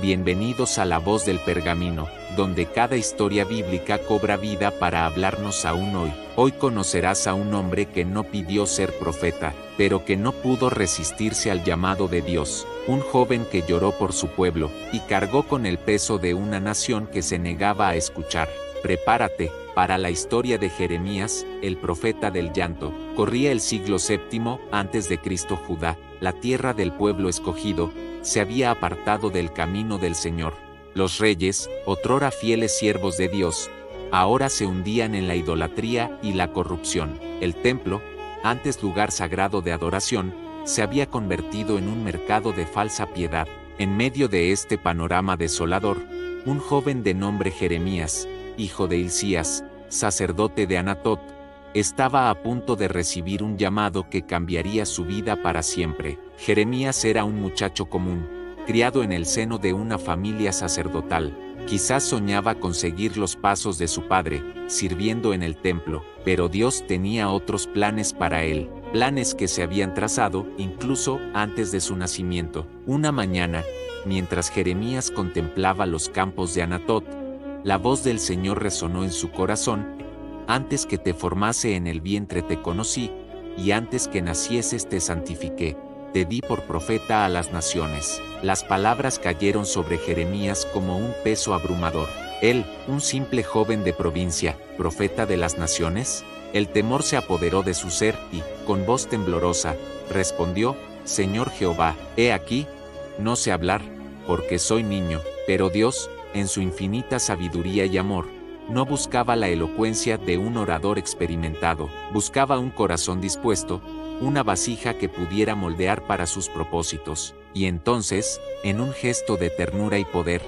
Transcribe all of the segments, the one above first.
Bienvenidos a La Voz del Pergamino, donde cada historia bíblica cobra vida para hablarnos aún hoy. Hoy conocerás a un hombre que no pidió ser profeta, pero que no pudo resistirse al llamado de Dios, un joven que lloró por su pueblo, y cargó con el peso de una nación que se negaba a escuchar. Prepárate para la historia de Jeremías, el profeta del llanto. Corría el siglo VII a.C. Judá, la tierra del pueblo escogido, se había apartado del camino del Señor. Los reyes, otrora fieles siervos de Dios, ahora se hundían en la idolatría y la corrupción. El templo, antes lugar sagrado de adoración, se había convertido en un mercado de falsa piedad. En medio de este panorama desolador, un joven de nombre Jeremías, hijo de Hilcías, sacerdote de Anatot, estaba a punto de recibir un llamado que cambiaría su vida para siempre. Jeremías era un muchacho común, criado en el seno de una familia sacerdotal. Quizás soñaba con seguir los pasos de su padre, sirviendo en el templo, pero Dios tenía otros planes para él, planes que se habían trazado incluso antes de su nacimiento. Una mañana, mientras Jeremías contemplaba los campos de Anatot, la voz del Señor resonó en su corazón: antes que te formase en el vientre te conocí, y antes que nacieses te santifiqué, te di por profeta a las naciones. Las palabras cayeron sobre Jeremías como un peso abrumador. Él, un simple joven de provincia, profeta de las naciones. El temor se apoderó de su ser y, con voz temblorosa, respondió: Señor Jehová, he aquí, no sé hablar, porque soy niño. Pero Dios, en su infinita sabiduría y amor, no buscaba la elocuencia de un orador experimentado, buscaba un corazón dispuesto, una vasija que pudiera moldear para sus propósitos. Y entonces, en un gesto de ternura y poder,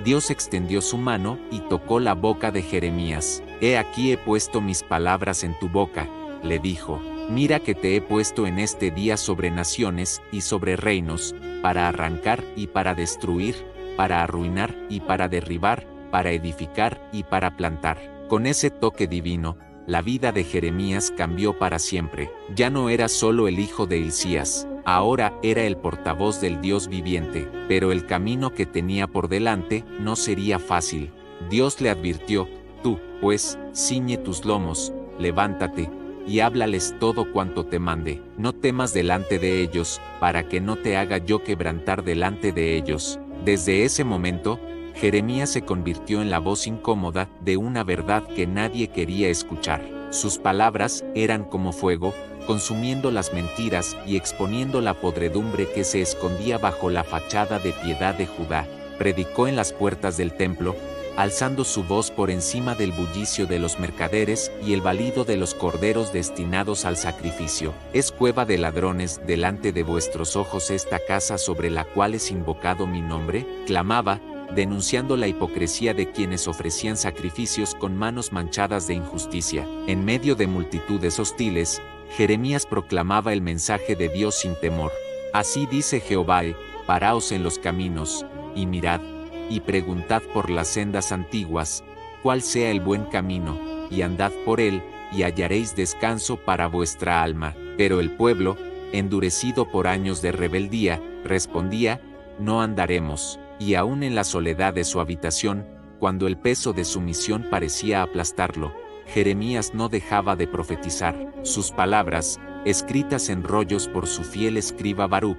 Dios extendió su mano y tocó la boca de Jeremías. He aquí he puesto mis palabras en tu boca, le dijo. Mira que te he puesto en este día sobre naciones y sobre reinos, para arrancar y para destruir, para arruinar y para derribar, para edificar y para plantar. Con ese toque divino, la vida de Jeremías cambió para siempre. Ya no era solo el hijo de Hilcías, ahora era el portavoz del Dios viviente, pero el camino que tenía por delante no sería fácil. Dios le advirtió: tú, pues, ciñe tus lomos, levántate, y háblales todo cuanto te mande. No temas delante de ellos, para que no te haga yo quebrantar delante de ellos. Desde ese momento, Jeremías se convirtió en la voz incómoda de una verdad que nadie quería escuchar. Sus palabras eran como fuego, consumiendo las mentiras y exponiendo la podredumbre que se escondía bajo la fachada de piedad de Judá. Predicó en las puertas del templo, alzando su voz por encima del bullicio de los mercaderes y el balido de los corderos destinados al sacrificio. Es cueva de ladrones delante de vuestros ojos esta casa sobre la cual es invocado mi nombre, clamaba, denunciando la hipocresía de quienes ofrecían sacrificios con manos manchadas de injusticia. En medio de multitudes hostiles, Jeremías proclamaba el mensaje de Dios sin temor. Así dice Jehová: paraos en los caminos, y mirad, y preguntad por las sendas antiguas, cuál sea el buen camino, y andad por él, y hallaréis descanso para vuestra alma. Pero el pueblo, endurecido por años de rebeldía, respondía: no andaremos. Y aún en la soledad de su habitación, cuando el peso de su misión parecía aplastarlo, Jeremías no dejaba de profetizar. Sus palabras, escritas en rollos por su fiel escriba Baruc,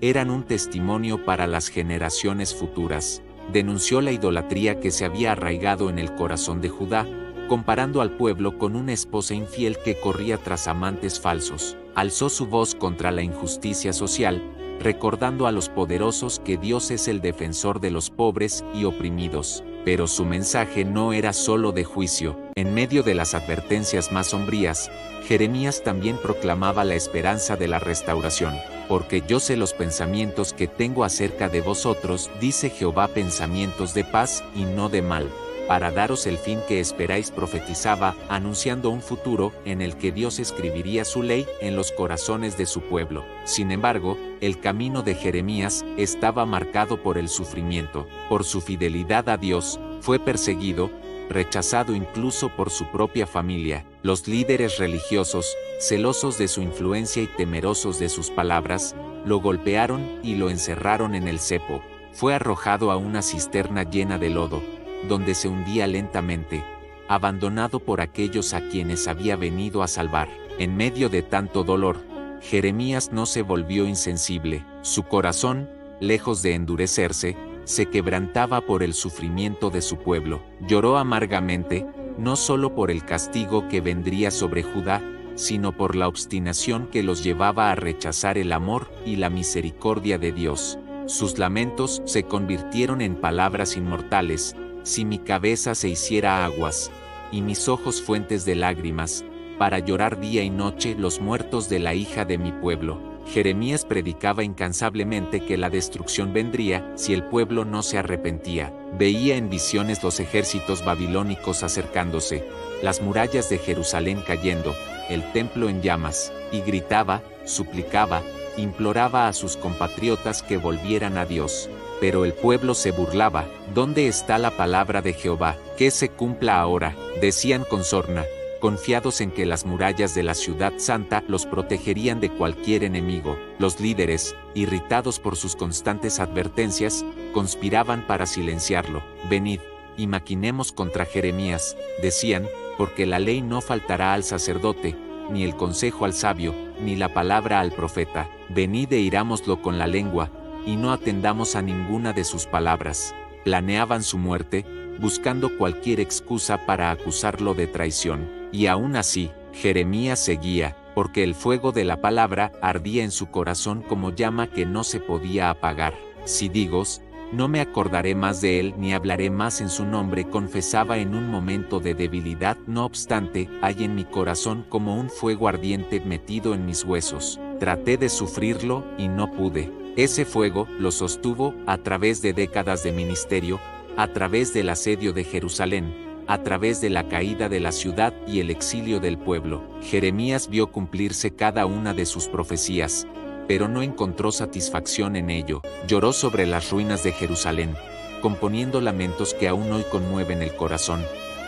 eran un testimonio para las generaciones futuras. Denunció la idolatría que se había arraigado en el corazón de Judá, comparando al pueblo con una esposa infiel que corría tras amantes falsos. Alzó su voz contra la injusticia social, recordando a los poderosos que Dios es el defensor de los pobres y oprimidos. Pero su mensaje no era solo de juicio. En medio de las advertencias más sombrías, Jeremías también proclamaba la esperanza de la restauración. Porque yo sé los pensamientos que tengo acerca de vosotros, dice Jehová, pensamientos de paz y no de mal, para daros el fin que esperáis. Profetizaba, anunciando un futuro en el que Dios escribiría su ley en los corazones de su pueblo. Sin embargo, el camino de Jeremías estaba marcado por el sufrimiento. Por su fidelidad a Dios, fue perseguido, rechazado incluso por su propia familia. Los líderes religiosos, celosos de su influencia y temerosos de sus palabras, lo golpearon y lo encerraron en el cepo. fue arrojado a una cisterna llena de lodo, donde se hundía lentamente, abandonado por aquellos a quienes había venido a salvar. En medio de tanto dolor, Jeremías no se volvió insensible. Su corazón, lejos de endurecerse, se quebrantaba por el sufrimiento de su pueblo. Lloró amargamente, no solo por el castigo que vendría sobre Judá, sino por la obstinación que los llevaba a rechazar el amor y la misericordia de Dios. Sus lamentos se convirtieron en palabras inmortales: si mi cabeza se hiciera aguas, y mis ojos fuentes de lágrimas, para llorar día y noche los muertos de la hija de mi pueblo. Jeremías predicaba incansablemente que la destrucción vendría si el pueblo no se arrepentía. Veía en visiones los ejércitos babilónicos acercándose, las murallas de Jerusalén cayendo, el templo en llamas, y gritaba, suplicaba, imploraba a sus compatriotas que volvieran a Dios. Pero el pueblo se burlaba. ¿Dónde está la palabra de Jehová? Que se cumpla ahora, decían con sorna, confiados en que las murallas de la ciudad santa los protegerían de cualquier enemigo. Los líderes, irritados por sus constantes advertencias, conspiraban para silenciarlo. Venid, y maquinemos contra Jeremías, decían, porque la ley no faltará al sacerdote, ni el consejo al sabio, ni la palabra al profeta. Venid e irámoslo con la lengua, y no atendamos a ninguna de sus palabras. Planeaban su muerte, buscando cualquier excusa para acusarlo de traición. Y aún así, Jeremías seguía, porque el fuego de la palabra ardía en su corazón como llama que no se podía apagar. Si digo, no me acordaré más de él ni hablaré más en su nombre, confesaba en un momento de debilidad. No obstante, hay en mi corazón como un fuego ardiente metido en mis huesos. Traté de sufrirlo y no pude. Ese fuego lo sostuvo a través de décadas de ministerio, a través del asedio de Jerusalén, a través de la caída de la ciudad y el exilio del pueblo. Jeremías vio cumplirse cada una de sus profecías, pero no encontró satisfacción en ello. Lloró sobre las ruinas de Jerusalén, componiendo lamentos que aún hoy conmueven el corazón.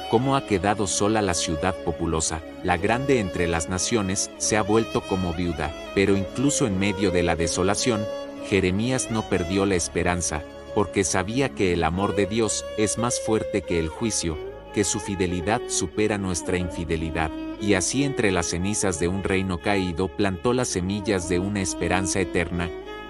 Cómo ha quedado sola la ciudad populosa, la grande entre las naciones, se ha vuelto como viuda. Pero incluso en medio de la desolación, Jeremías no perdió la esperanza, porque sabía que el amor de Dios es más fuerte que el juicio, que su fidelidad supera nuestra infidelidad. Y así, entre las cenizas de un reino caído, plantó las semillas de una esperanza eterna.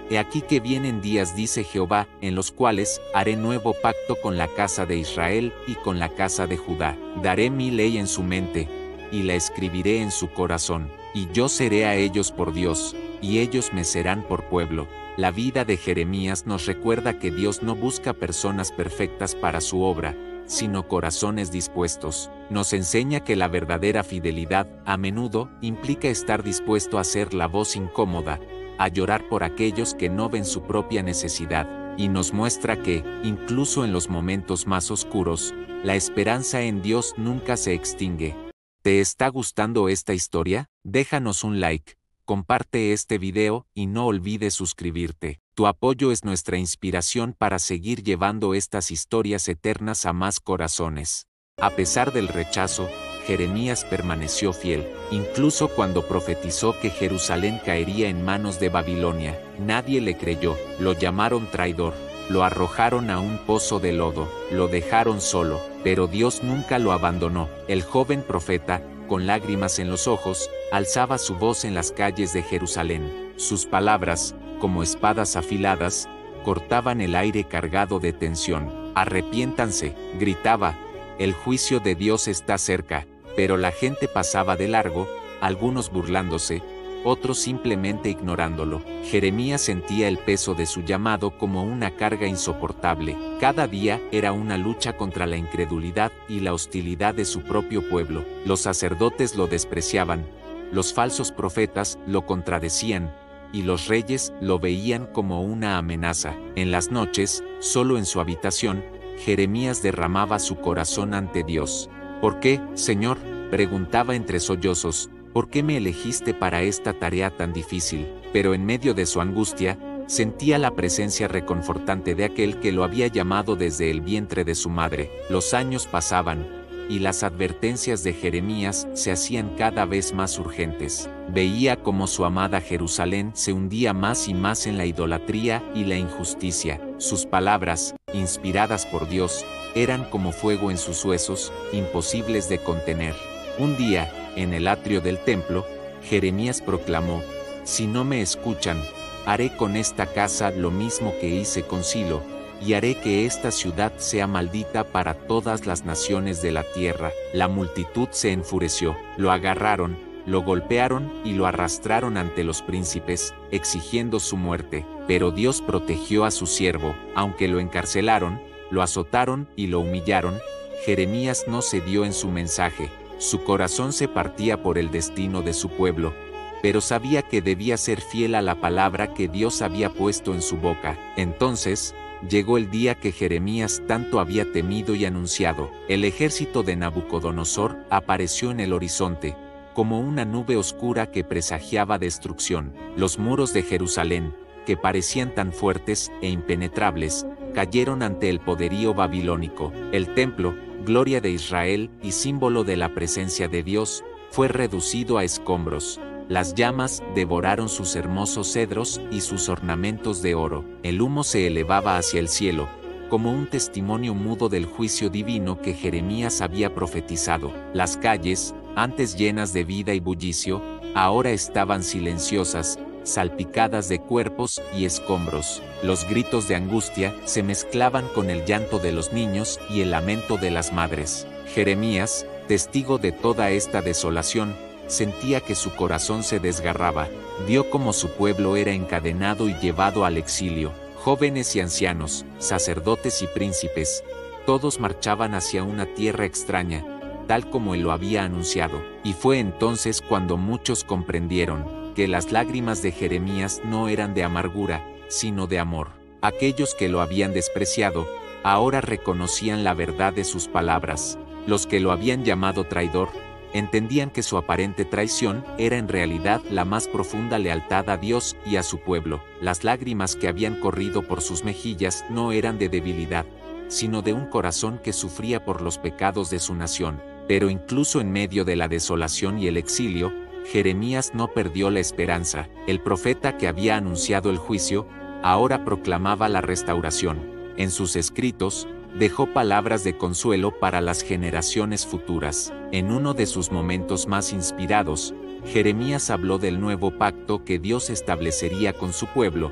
He aquí que vienen días, dice Jehová, en los cuales haré nuevo pacto con la casa de Israel y con la casa de Judá. Daré mi ley en su mente, y la escribiré en su corazón. Y yo seré a ellos por Dios, y ellos me serán por pueblo. La vida de Jeremías nos recuerda que Dios no busca personas perfectas para su obra, sino corazones dispuestos. Nos enseña que la verdadera fidelidad, a menudo, implica estar dispuesto a ser la voz incómoda, a llorar por aquellos que no ven su propia necesidad, y nos muestra que, incluso en los momentos más oscuros, la esperanza en Dios nunca se extingue. ¿Te está gustando esta historia? Déjanos un like, comparte este video y no olvides suscribirte. Tu apoyo es nuestra inspiración para seguir llevando estas historias eternas a más corazones. A pesar del rechazo, Jeremías permaneció fiel, incluso cuando profetizó que Jerusalén caería en manos de Babilonia. Nadie le creyó, lo llamaron traidor, lo arrojaron a un pozo de lodo, lo dejaron solo, pero Dios nunca lo abandonó. El joven profeta, con lágrimas en los ojos, alzaba su voz en las calles de Jerusalén. Sus palabras, como espadas afiladas, cortaban el aire cargado de tensión. Arrepiéntanse, gritaba, el juicio de Dios está cerca. Pero la gente pasaba de largo, algunos burlándose, otros simplemente ignorándolo. Jeremías sentía el peso de su llamado como una carga insoportable. Cada día era una lucha contra la incredulidad y la hostilidad de su propio pueblo. Los sacerdotes lo despreciaban, los falsos profetas lo contradecían, y los reyes lo veían como una amenaza. En las noches, solo en su habitación, Jeremías derramaba su corazón ante Dios. ¿Por qué, Señor?, preguntaba entre sollozos, ¿por qué me elegiste para esta tarea tan difícil? Pero en medio de su angustia, sentía la presencia reconfortante de aquel que lo había llamado desde el vientre de su madre. Los años pasaban, y las advertencias de Jeremías se hacían cada vez más urgentes. Veía cómo su amada Jerusalén se hundía más y más en la idolatría y la injusticia. Sus palabras, inspiradas por Dios, eran como fuego en sus huesos, imposibles de contener. Un día, en el atrio del templo, Jeremías proclamó: «Si no me escuchan, haré con esta casa lo mismo que hice con Silo, y haré que esta ciudad sea maldita para todas las naciones de la tierra». La multitud se enfureció, lo agarraron, lo golpearon y lo arrastraron ante los príncipes, exigiendo su muerte. Pero Dios protegió a su siervo. Aunque lo encarcelaron, lo azotaron y lo humillaron, Jeremías no cedió en su mensaje. Su corazón se partía por el destino de su pueblo, pero sabía que debía ser fiel a la palabra que Dios había puesto en su boca. Entonces, llegó el día que Jeremías tanto había temido y anunciado. El ejército de Nabucodonosor apareció en el horizonte, como una nube oscura que presagiaba destrucción. Los muros de Jerusalén, que parecían tan fuertes e impenetrables, cayeron ante el poderío babilónico. El templo, gloria de Israel y símbolo de la presencia de Dios, fue reducido a escombros. Las llamas devoraron sus hermosos cedros y sus ornamentos de oro. El humo se elevaba hacia el cielo, como un testimonio mudo del juicio divino que Jeremías había profetizado. Las calles, antes llenas de vida y bullicio, ahora estaban silenciosas, salpicadas de cuerpos y escombros. Los gritos de angustia se mezclaban con el llanto de los niños y el lamento de las madres. Jeremías, testigo de toda esta desolación, sentía que su corazón se desgarraba. Vio cómo su pueblo era encadenado y llevado al exilio. Jóvenes y ancianos, sacerdotes y príncipes, todos marchaban hacia una tierra extraña, tal como él lo había anunciado. Y fue entonces cuando muchos comprendieron que las lágrimas de Jeremías no eran de amargura, sino de amor. Aquellos que lo habían despreciado, ahora reconocían la verdad de sus palabras. Los que lo habían llamado traidor, entendían que su aparente traición era en realidad la más profunda lealtad a Dios y a su pueblo. Las lágrimas que habían corrido por sus mejillas no eran de debilidad, sino de un corazón que sufría por los pecados de su nación. Pero incluso en medio de la desolación y el exilio, Jeremías no perdió la esperanza. El profeta que había anunciado el juicio, ahora proclamaba la restauración. En sus escritos, dejó palabras de consuelo para las generaciones futuras. En uno de sus momentos más inspirados, Jeremías habló del nuevo pacto que Dios establecería con su pueblo.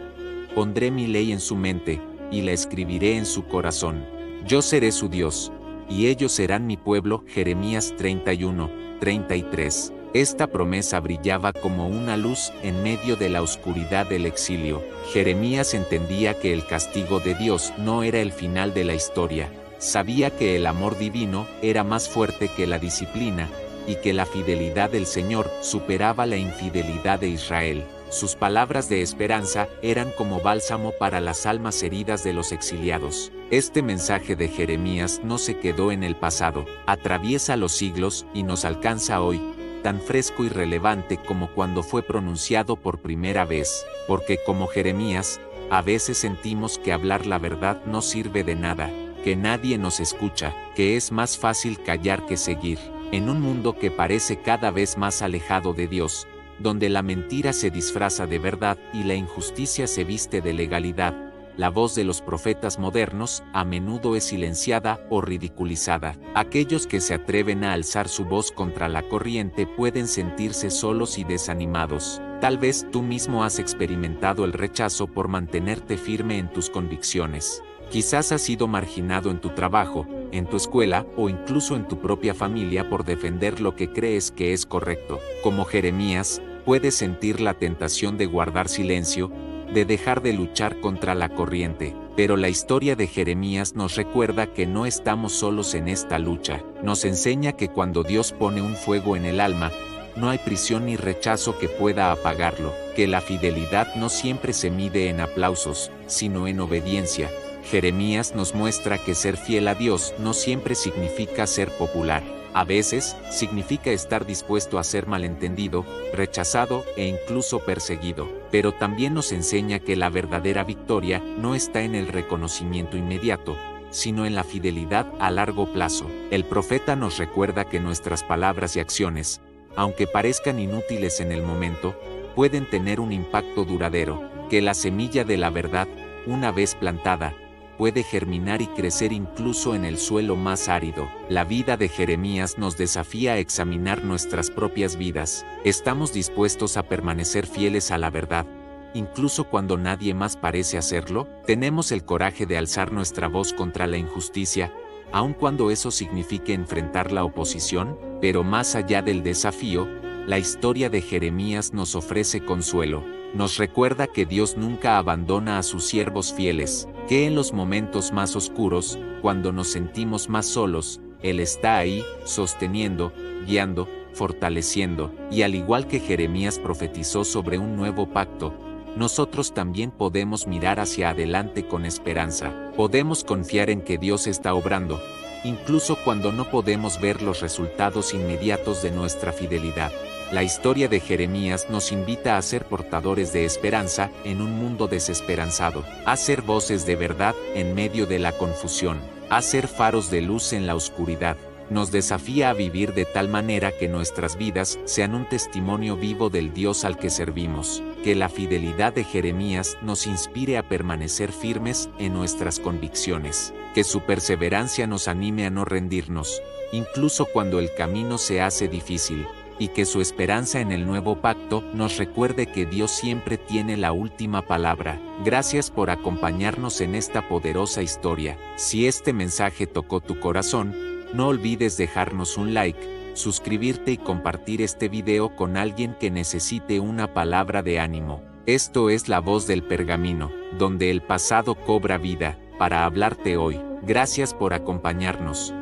«Pondré mi ley en su mente, y la escribiré en su corazón. Yo seré su Dios, y ellos serán mi pueblo». Jeremías 31:33. Esta promesa brillaba como una luz en medio de la oscuridad del exilio. Jeremías entendía que el castigo de Dios no era el final de la historia. Sabía que el amor divino era más fuerte que la disciplina, y que la fidelidad del Señor superaba la infidelidad de Israel. Sus palabras de esperanza eran como bálsamo para las almas heridas de los exiliados. Este mensaje de Jeremías no se quedó en el pasado, atraviesa los siglos y nos alcanza hoy, tan fresco y relevante como cuando fue pronunciado por primera vez, porque como Jeremías, a veces sentimos que hablar la verdad no sirve de nada, que nadie nos escucha, que es más fácil callar que seguir. En un mundo que parece cada vez más alejado de Dios, donde la mentira se disfraza de verdad y la injusticia se viste de legalidad, la voz de los profetas modernos a menudo es silenciada o ridiculizada. Aquellos que se atreven a alzar su voz contra la corriente pueden sentirse solos y desanimados. Tal vez tú mismo has experimentado el rechazo por mantenerte firme en tus convicciones. Quizás has sido marginado en tu trabajo, en tu escuela o incluso en tu propia familia por defender lo que crees que es correcto. Como Jeremías, puedes sentir la tentación de guardar silencio, de dejar de luchar contra la corriente. Pero la historia de Jeremías nos recuerda que no estamos solos en esta lucha. Nos enseña que cuando Dios pone un fuego en el alma, no hay prisión ni rechazo que pueda apagarlo, que la fidelidad no siempre se mide en aplausos, sino en obediencia. Jeremías nos muestra que ser fiel a Dios no siempre significa ser popular. A veces, significa estar dispuesto a ser malentendido, rechazado e incluso perseguido. Pero también nos enseña que la verdadera victoria no está en el reconocimiento inmediato, sino en la fidelidad a largo plazo. El profeta nos recuerda que nuestras palabras y acciones, aunque parezcan inútiles en el momento, pueden tener un impacto duradero, que la semilla de la verdad, una vez plantada, puede germinar y crecer incluso en el suelo más árido. La vida de Jeremías nos desafía a examinar nuestras propias vidas. ¿Estamos dispuestos a permanecer fieles a la verdad, incluso cuando nadie más parece hacerlo? ¿Tenemos el coraje de alzar nuestra voz contra la injusticia, aun cuando eso signifique enfrentar la oposición? Pero más allá del desafío, la historia de Jeremías nos ofrece consuelo. Nos recuerda que Dios nunca abandona a sus siervos fieles, que en los momentos más oscuros, cuando nos sentimos más solos, Él está ahí, sosteniendo, guiando, fortaleciendo, y al igual que Jeremías profetizó sobre un nuevo pacto, nosotros también podemos mirar hacia adelante con esperanza. Podemos confiar en que Dios está obrando, incluso cuando no podemos ver los resultados inmediatos de nuestra fidelidad. La historia de Jeremías nos invita a ser portadores de esperanza en un mundo desesperanzado, a ser voces de verdad en medio de la confusión, a ser faros de luz en la oscuridad. Nos desafía a vivir de tal manera que nuestras vidas sean un testimonio vivo del Dios al que servimos. Que la fidelidad de Jeremías nos inspire a permanecer firmes en nuestras convicciones. Que su perseverancia nos anime a no rendirnos, incluso cuando el camino se hace difícil. Y que su esperanza en el nuevo pacto nos recuerde que Dios siempre tiene la última palabra. Gracias por acompañarnos en esta poderosa historia. Si este mensaje tocó tu corazón, no olvides dejarnos un like, suscribirte y compartir este video con alguien que necesite una palabra de ánimo. Esto es La Voz del Pergamino, donde el pasado cobra vida, para hablarte hoy. Gracias por acompañarnos.